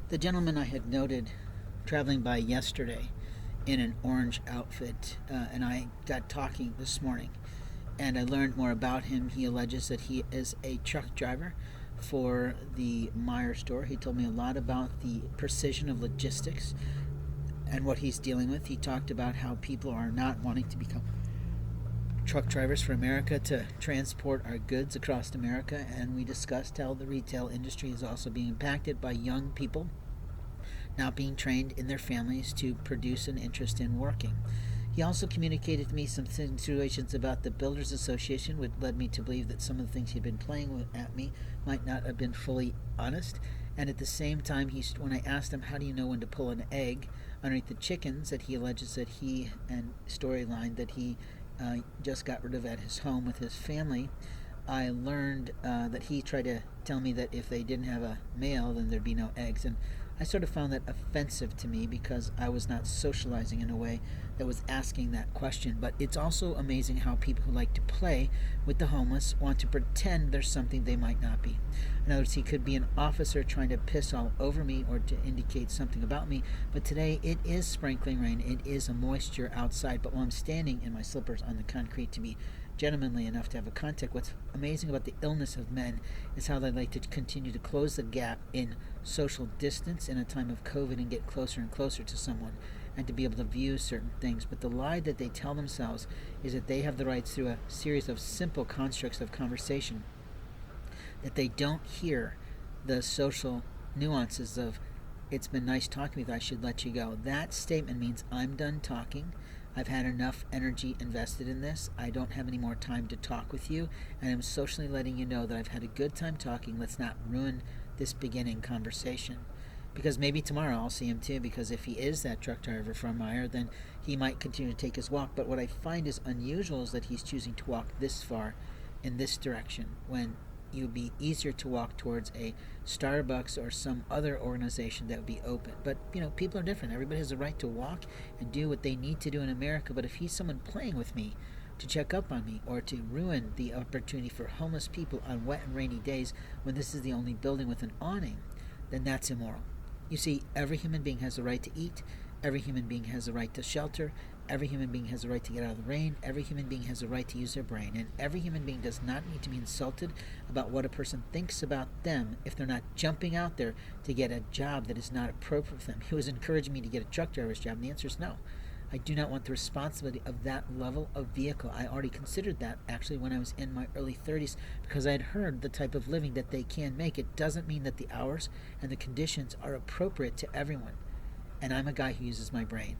The gentleman I had noted traveling by yesterday in an orange outfit, and I got talking this morning, and I learned more about him. He alleges that he is a truck driver for the Meyer store. He told me a lot about the precision of logistics and what he's dealing with. He talked about how people are not wanting to become truck drivers for America to transport our goods across America, and we discussed how the retail industry is also being impacted by young people not being trained in their families to produce an interest in working. He also communicated to me some situations about the Builders Association, which led me to believe that some of the things he'd been playing at me might not have been fully honest. And at the same time, when I asked him, how do you know when to pull an egg underneath the chickens, that he alleges that he, and storyline that he just got rid of at his home with his family, I learned that he tried to tell me that if they didn't have a male, then there'd be no eggs. And I sort of found that offensive to me because I was not socializing in a way that was asking that question. But it's also amazing how people who like to play with the homeless want to pretend there's something they might not be. In other words, he could be an officer trying to piss all over me or to indicate something about me. But today it is sprinkling rain. It is a moisture outside. But while I'm standing in my slippers on the concrete to be gentlemanly enough to have a contact, what's amazing about the illness of men is how they like to continue to close the gap in social distance in a time of COVID and get closer and closer to someone and to be able to view certain things. But the lie that they tell themselves is that they have the rights through a series of simple constructs of conversation, that they don't hear the social nuances of, it's been nice talking with you, I should let you go. That statement means I'm done talking. I've had enough energy invested in this. I don't have any more time to talk with you, and I'm socially letting you know that I've had a good time talking. Let's not ruin this beginning conversation. Because maybe tomorrow I'll see him too, because if he is that truck driver from Meyer, then he might continue to take his walk. But what I find is unusual is that he's choosing to walk this far in this direction when it would be easier to walk towards a Starbucks or some other organization that would be open. But, people are different. Everybody has a right to walk and do what they need to do in America. But if he's someone playing with me to check up on me or to ruin the opportunity for homeless people on wet and rainy days when this is the only building with an awning, then that's immoral. You see, every human being has a right to eat. Every human being has a right to shelter. Every human being has a right to get out of the rain. Every human being has a right to use their brain. And every human being does not need to be insulted about what a person thinks about them if they're not jumping out there to get a job that is not appropriate for them. He was encouraging me to get a truck driver's job, and the answer is no. I do not want the responsibility of that level of vehicle. I already considered that actually when I was in my early 30s because I had heard the type of living that they can make. It doesn't mean that the hours and the conditions are appropriate to everyone. And I'm a guy who uses my brain.